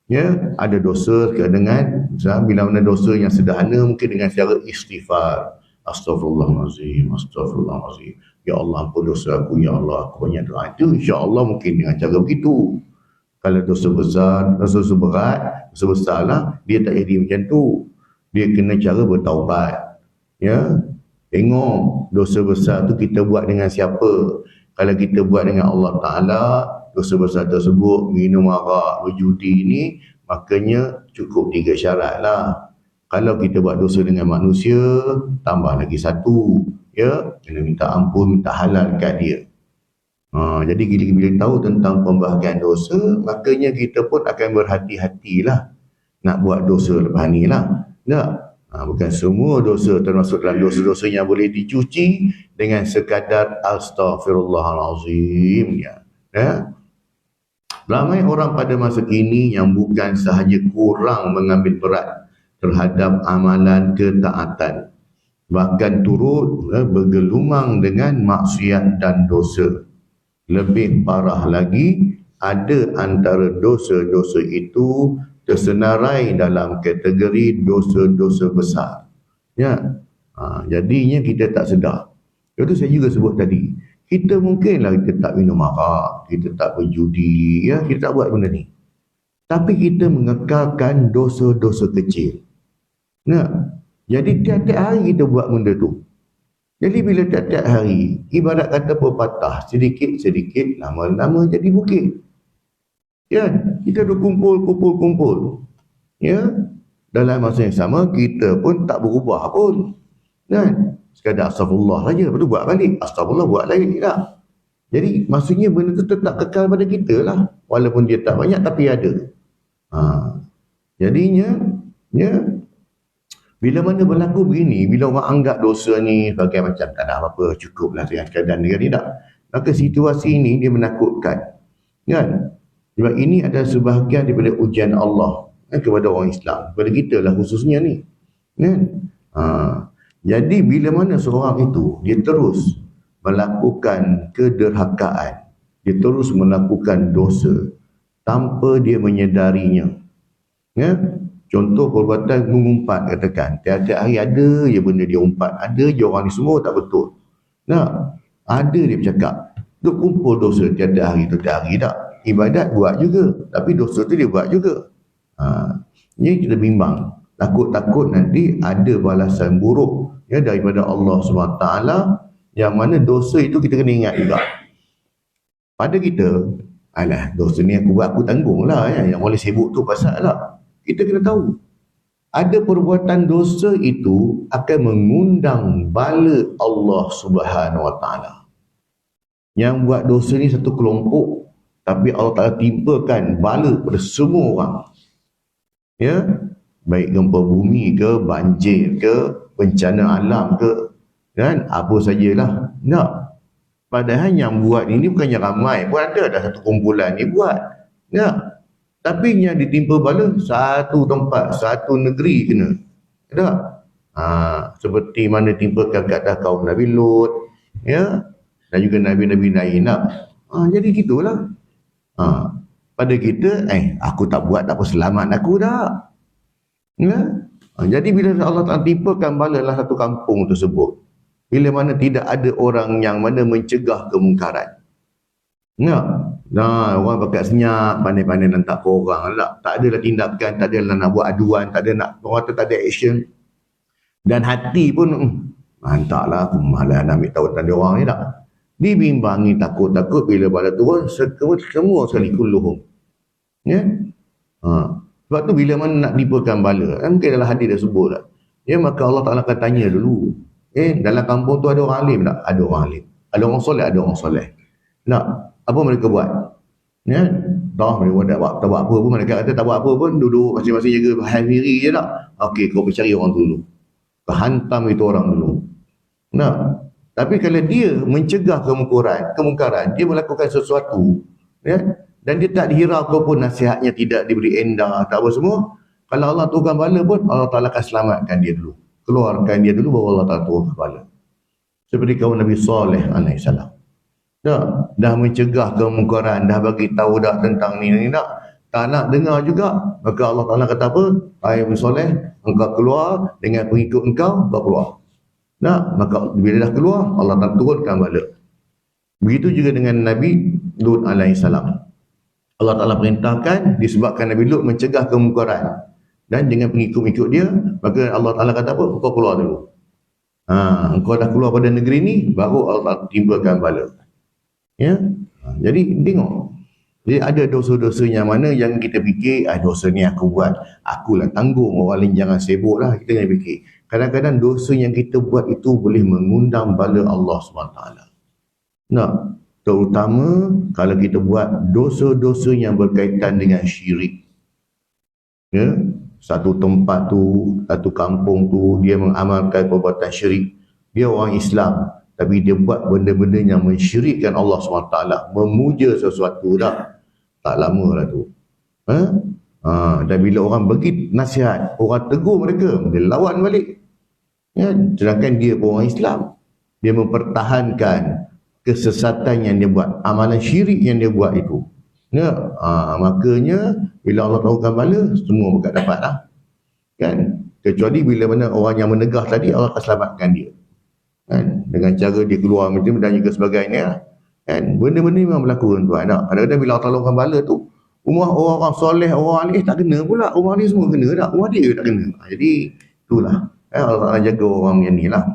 Ya, ada dosa dengan, bila mana dosa yang sederhana, mungkin dengan cara istighfar. Astaghfirullahalazim, astaghfirullahalazim. Ya Allah, ampun dosa aku, ya Allah, aku banyak doa. Itu insya-Allah mungkin dengan cara begitu. Kalau dosa besar, dosa berat, dosa besar lah, dia tak jadi macam tu. Dia kena cara bertaubat. Ya, tengok dosa besar tu kita buat dengan siapa. Kalau kita buat dengan Allah Ta'ala, dosa besar tersebut, minum arak, berjudi ni, makanya cukup 3 syarat lah. Kalau kita buat dosa dengan manusia, tambah lagi 1. Ya, kena minta ampun, minta halal kat dia. Jadi bila tahu tentang pembahagian dosa, makanya kita pun akan berhati-hatilah nak buat dosa lepas ni lah. Bukan semua dosa termasuk dalam dosa-dosa yang boleh dicuci dengan sekadar astaghfirullahalazim. Ya. Ramai orang pada masa kini yang bukan sahaja kurang mengambil berat terhadap amalan ketaatan, bahkan turut bergelumang dengan maksiat dan dosa. Lebih parah lagi, ada antara dosa-dosa itu tersenarai dalam kategori dosa-dosa besar. Ya, jadinya kita tak sedar. Itu saya juga sebut tadi. Kita mungkinlah kita tak minum arak, kita tak berjudi, ya, kita tak buat benda ni. Tapi kita mengekalkan dosa-dosa kecil. Jadi tiap-tiap hari kita buat benda tu. Jadi bila tiap-tiap hari, ibarat kata pepatah, sedikit-sedikit, lama-lama jadi bukit. Ya, kita dah kumpul. Ya, dalam masa yang sama kita pun tak berubah pun. Kan? Sekadar astagfirullah saja, lepas tu buat balik. Astagfirullah buat lagi tak. Jadi maksudnya benda tu tetap kekal pada kita lah. Walaupun dia tak banyak tapi ada. Jadinya, ya, bila mana berlaku begini, bila orang anggap dosa ni sebagai macam tak ada apa-apa, cukuplah dengan keadaan dia ni tak. Maka situasi ini dia menakutkan. Kan? Sebab ini adalah sebahagian daripada ujian Allah kepada orang Islam. Kepada kita lah khususnya ni. Kan? Jadi bila mana seorang itu, dia terus melakukan kederhakaan, dia terus melakukan dosa tanpa dia menyedarinya. Ya? Contoh perbuatan mengumpat, katakan. Tiap-tiap hari ada je benda dia umpat. Ada je orang ni semua tak betul. Ada dia bercakap. Dia kumpul dosa tiap-tiap hari tak. Ibadat buat juga. Tapi dosa tu dia buat juga. Ini kita bimbang. Takut-takut nanti ada balasan buruk ya daripada Allah SWT, yang mana dosa itu kita kena ingat juga. Pada kita, alah dosa ni aku buat, aku tanggung lah ya. Yang boleh sibuk tu pasal lah. Kita kena tahu, ada perbuatan dosa itu akan mengundang bala Allah Subhanahu Wa Taala. Yang buat dosa ni satu kelompok, tapi Allah Taala timpakan bala pada semua orang. Ya, baik gempa bumi ke, banjir ke, bencana alam ke, kan, apa sajalah. Tak. Padahal yang buat ini bukannya ramai, pun ada satu kumpulan ni buat. Ya. Tapi yang ditimpa bala satu tempat, satu negeri kena. Tak? Seperti mana timpakan kat kaum Nabi Lut, ya, dan juga nabi-nabi lain. Jadi gitulah. Pada kita, aku tak buat, tak apa, selamat aku dah. Ya? Jadi bila Allah Ta'ala timpakan bala lah satu kampung tersebut, bila mana tidak ada orang yang mana mencegah kemungkaran. Orang pakai senyap, pandai-pandai nantak ke orang lah. Tak adalah tindakan, tak adalah nak buat aduan, tak ada nak, orang tu tak ada action. Dan hati pun, hantarlah, aku malah nak ambil tahu tentang dia orang ni tak. Dibimbangi takut-takut bila bala turun, semua sekali kulluhum. Ya? Sebab tu bila mana nak timpakan bala, mungkin dalam hadis dah sebut lah. Ya, maka Allah Ta'ala akan tanya dulu. Dalam kampung tu ada orang alim tak? Ada orang alim. Ada orang soleh? Ada orang soleh. Nak, apa mereka buat? Ya, mereka tak buat apa pun. Mereka kata tak buat apa pun, duduk masing-masing jaga bahan diri je tak? Okey, kau pergi cari orang tu dulu. Kau hantam itu orang dulu. Nah, tapi kalau dia mencegah kemungkaran, dia melakukan sesuatu, ya, dan dia tak dihiraukan pun, nasihatnya tidak diberi endah, tak apa semua. Kalau Allah turunkan bala pun, Allah Ta'ala akan selamatkan dia dulu. Keluarkan dia dulu, baru Allah Ta'ala turunkan bala. Seperti kaum Nabi Saleh AS. Dah mencegah kemungkaran, dah bagi tahu dah tentang ni tak nak dengar juga, maka Allah Ta'ala kata apa? Hai Nabi Saleh, engkau keluar dengan pengikut engkau keluar. Maka bila dah keluar, Allah Ta'ala turunkan bala. Begitu juga dengan Nabi Lut AS. Allah Ta'ala perintahkan, disebabkan Nabi Lut mencegah kemungkaran dan dengan pengikut-pengikut dia, maka Allah Ta'ala kata apa? Engkau keluar dulu. Engkau dah keluar pada negeri ni, baru Allah Ta'ala timbulkan bala. Ya, jadi tengok. Jadi ada dosa-dosa yang mana yang kita fikir, dosa ni aku buat, akulah tanggung, orang lain jangan sibuk lah. Kita jangan fikir. Kadang-kadang dosa yang kita buat itu boleh mengundang bala Allah SWT. Terutama kalau kita buat dosa-dosa yang berkaitan dengan syirik. Ya, satu tempat tu, satu kampung tu, dia mengamalkan perbuatan syirik. Dia orang Islam, tapi dia buat benda-benda yang mensyirikkan Allah SWT, memuja sesuatu tak lama lah tu. Dan bila orang bagi nasihat, orang tegur mereka, dia lawan balik. Ya, sedangkan dia pun orang Islam. Dia mempertahankan kesesatan yang dia buat, amalan syirik yang dia buat itu. Ya, makanya bila Allah tahukan bala, semua bukan dapat lah. Kan? Kecuali bila mana orang yang menegah tadi, Allah akan selamatkan dia. Kan? Dengan cara dia keluar macam dan juga sebagainya. Kan? Benda-benda memang berlaku tuan. Kadang-kadang bila Allah tahukan bala tu, rumah orang soleh, orang alim tak kena pula. Rumah dia semua kena tak? Rumah dia tak kena. Jadi itulah. Allah Ta'ala jaga orang yang ni lah.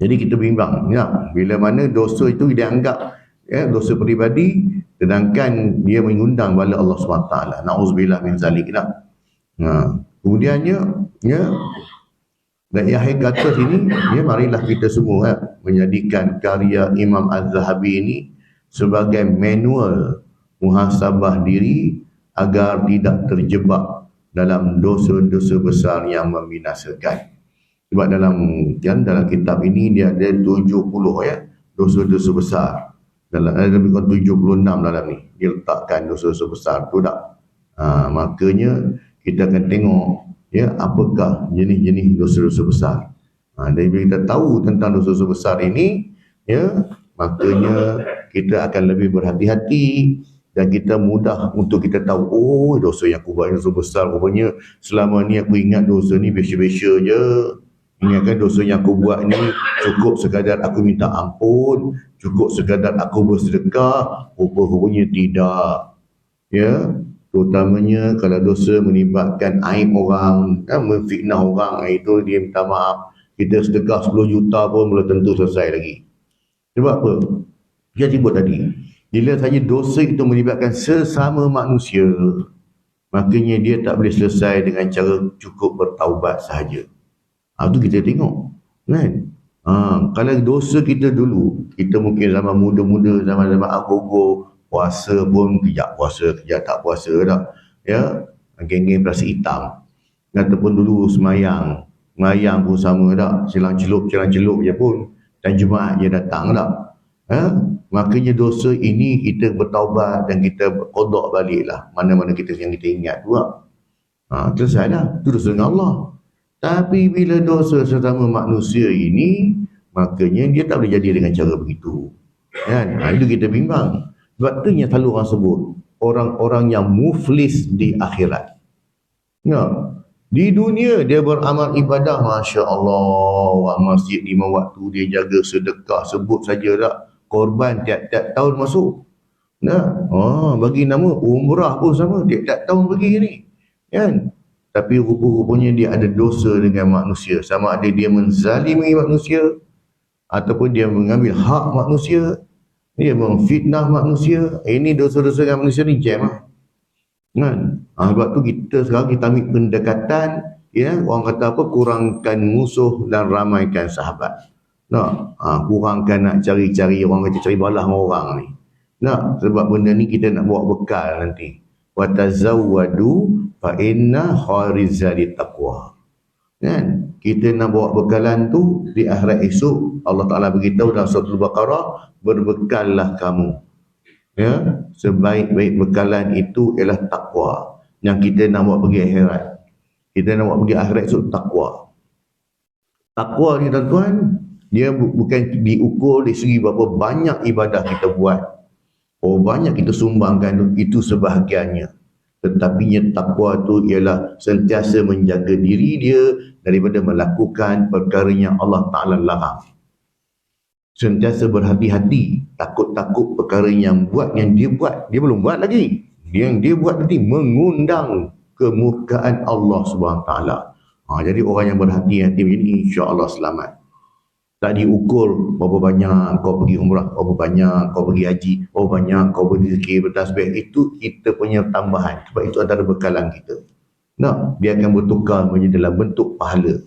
Jadi kita bimbang. Ya, bila mana dosa itu dianggap dosa peribadi, sedangkan dia mengundang bala Allah SWT. Na'udzubillah min zalik. Kemudiannya, ya, dan akhir kata sini, ya, marilah kita semua menjadikan karya Imam Az-Zahabi ini sebagai manual muhasabah diri agar tidak terjebak dalam dosa-dosa besar yang membinasakan. Sebab dalam kitab ini dia ada 70 dosa-dosa besar. Dalam ada lebih kurang 76 dalam ni. Dia letakkan dosa-dosa besar tu tak. Makanya kita akan tengok apakah jenis-jenis dosa-dosa besar. Dan bila kita tahu tentang dosa-dosa besar ini, makanya kita akan lebih berhati-hati dan kita mudah untuk kita tahu, dosa yang aku buat dosa besar, rupanya selama ni aku ingat dosa ni biasa-biasa je. Ingatkan dosa yang aku buat ni cukup sekadar aku minta ampun, cukup sekadar aku bersedekah, rupanya tidak. Ya, Terutamanya kalau dosa melibatkan aib orang, memfitnah orang, itu dia minta maaf. Kita sedekah 10 juta pun belum tentu selesai lagi. Sebab apa? Dia sebut tadi, bila saja dosa itu melibatkan sesama manusia, makanya dia tak boleh selesai dengan cara cukup bertaubat sahaja. Itu kita tengok, kan? Kalau dosa kita dulu, kita mungkin zaman muda-muda, zaman-zaman agogo, puasa pun kejap puasa, kejap tak puasa dah. Ya, geng-geng plastik hitam. Ataupun dulu semayang pun sama dah. Celang-celup je pun. Dan Jumaat je datang dah. Makanya dosa ini kita bertaubat dan kita qada baliklah mana-mana yang kita ingat tu lah. Selesai dah. Itu dosa dengan Allah. Tapi bila dosa sesama manusia ini, makanya dia tak boleh jadi dengan cara begitu. Kan? Itu kita bimbang. Sebab tu yang selalu orang sebut, orang-orang yang muflis di akhirat. Di dunia dia beramal ibadah, Masya Allah, masjid 5 waktu, dia jaga sedekah, sebut saja tak, korban tiap-tiap tahun masuk. Bagi nama umrah pun sama, tiap-tiap tahun pergi ni. Kan? Tapi rupa-rupanya dia ada dosa dengan manusia. Sama ada dia menzalimi manusia, ataupun dia mengambil hak manusia, dia memfitnah manusia. Ini dosa-dosa dengan manusia ni jam lah. Kan? Sebab tu kita sekarang kita ambil pendekatan, orang kata apa, kurangkan musuh dan ramaikan sahabat. Kurangkan nak cari-cari, orang kata cari balah dengan orang ni. Sebab benda ni kita nak bawa bekal nanti. Wa tazawwadu fa inna khairizadi taqwa. Kan? Kita nak bawa bekalan tu di akhirat esok. Allah Ta'ala beritahu dalam surah Al-Baqarah, berbekallah kamu. Sebaik-baik bekalan itu ialah takwa. Yang kita nak bawa pergi akhirat. Kita nak bawa pergi akhirat esok, takwa. Takwa ni tuan-tuan, dia bukan diukur dari segi berapa banyak ibadah kita buat. Banyak kita sumbangkan, itu sebahagiannya. Tetapi takwa itu ialah sentiasa menjaga diri dia daripada melakukan perkara yang Allah Ta'ala larang. Sentiasa berhati-hati, takut-takut perkara yang dia buat, dia belum buat lagi. Yang dia buat nanti mengundang kemurkaan Allah Subhanahu Ta'ala. Jadi orang yang berhati-hati begini, insya-Allah selamat. Tak diukur berapa banyak kau pergi umrah, berapa banyak kau pergi haji, berapa banyak kau berzikir, bertasbih. Itu kita punya tambahan. Sebab itu antara bekalan kita. Dia akan bertukar menjadi dalam bentuk pahala.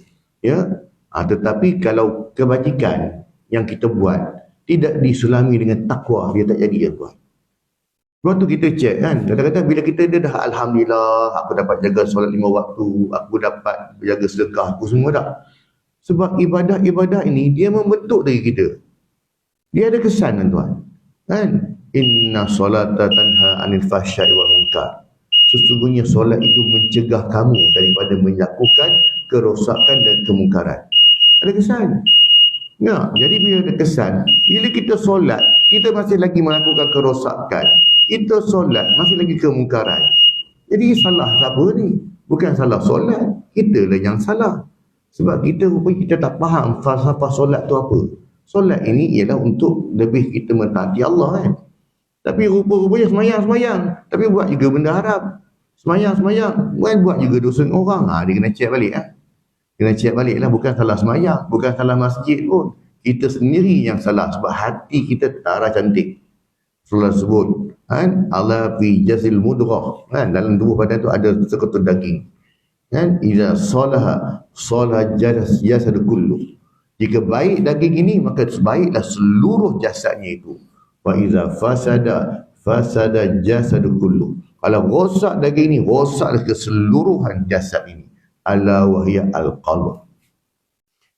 Tetapi kalau kebajikan yang kita buat tidak disulami dengan takwa, dia tak jadi tuan. Sebab tu kita cek kan. Kadang-kadang bila kita dah alhamdulillah, aku dapat jaga solat 5 waktu, aku dapat jaga sedekah, aku semua dah. Sebab ibadah-ibadah ini dia membentuk diri kita. Dia ada kesan tuan. Kan? Inna solata tanha anil fahsya'i wal munkar. Sesungguhnya solat itu mencegah kamu daripada melakukan kerosakan dan kemungkaran. Ada kesan. Jadi bila ada kesan, bila kita solat, kita masih lagi melakukan kerosakan. Kita solat masih lagi kemungkaran. Jadi salah siapa ni? Bukan salah solat, kita lah yang salah. Sebab kita tak faham falsafah solat tu apa. Solat ini ialah untuk lebih kita mentaati Allah kan. Tapi rupa-rupanya semayang-semayang, tapi buat juga benda haram. Semayang-semayang, buat juga dosa orang. Dia kena check balik. Kena check balik lah, bukan salah semayang, bukan salah masjid pun. Kita sendiri yang salah sebab hati kita tak arah cantik. Rasulullah sebut, Allah fi jasil mudrah. Dalam tubuh badan tu ada seketul daging. Iza salaha jasad kullu. Jika baik daging ini, maka baiklah seluruh jasadnya itu. Wa iza fasada jasad kullu. Kalau rosak daging ini, rosaklah keseluruhan jasad ini. Ala wahya al-qalb.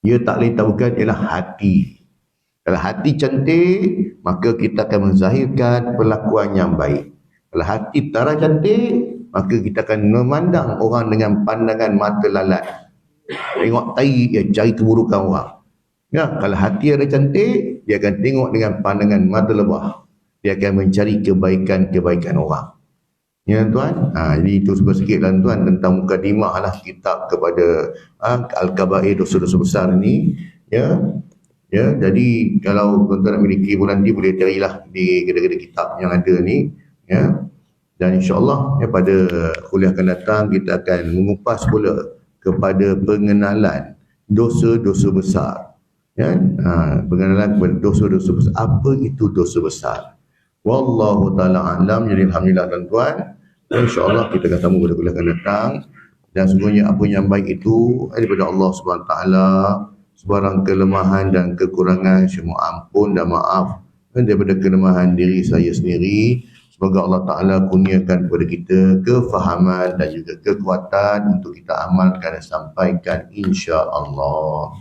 Ia tak boleh tahukan ialah hati. Kalau hati cantik, maka kita akan menzahirkan perlakuan yang baik. Kalau hati tak cantik, maka kita akan memandang orang dengan pandangan mata lalat. Tengok tai, cari keburukan orang. Kalau hati ada cantik, dia akan tengok dengan pandangan mata lebah. Dia akan mencari kebaikan-kebaikan orang. Tuan. Jadi itu sikit lah tuan tentang mukadimah lah kitab kepada Al-Kabair, dosa-dosa besar ni. Jadi kalau tuan-tuan nak miliki nanti boleh carilah di kedai-kedai kitab yang ada ni. Dan insya-Allah pada kuliah akan datang kita akan mengupas pula kepada pengenalan dosa-dosa besar. Ya, pengenalan kepada dosa-dosa besar. Apa itu dosa besar? Wallahu taala alam. Jadi alhamdulillah tuan-tuan, insya-Allah kita akan sambung pada kuliah akan datang. Dan sesungguhnya apa yang baik itu daripada Allah Subhanahu Wa Taala. Sebarang kelemahan dan kekurangan semua ampun dan maaf daripada kelemahan diri saya sendiri. Semoga Allah Ta'ala kurniakan kepada kita kefahaman dan juga kekuatan untuk kita amalkan dan sampaikan insya-Allah.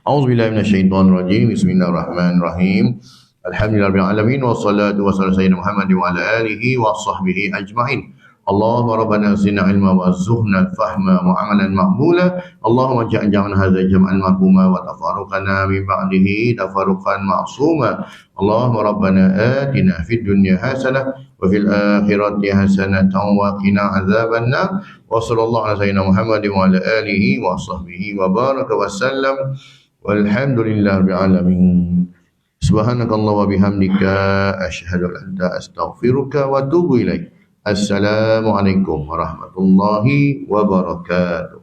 A'udzubillahi minasyaitonirrajim. Bismillahirrahmanirrahim. Alhamdulillahirabbil alamin wassalatu wassalamu ala sayyidina Muhammad wa ala alihi wa sahbihi ajma'in. Allahumma rabbana zidna ilma wa zuhna fahma wa amalan maqbula. Allahumma ja'alna hadza jam'an marhuma wa tafarruqana min ba'dihi tafarruqan ma'suma. Allahumma rabbana atina fid dunya hasanah wa fil akhirati hasanatan wa qina adzabannar. Wa sallallahu ala sayyidina Muhammad wa ala alihi wa sahbihi wa baraka wa sallam. Walhamdulillahirabbil alamin. Subhanakallah wa bihamdika asyhadu an la ilaha illa anta astaghfiruka wa atubu ilaik. Assalamualaikum warahmatullahi wabarakatuh.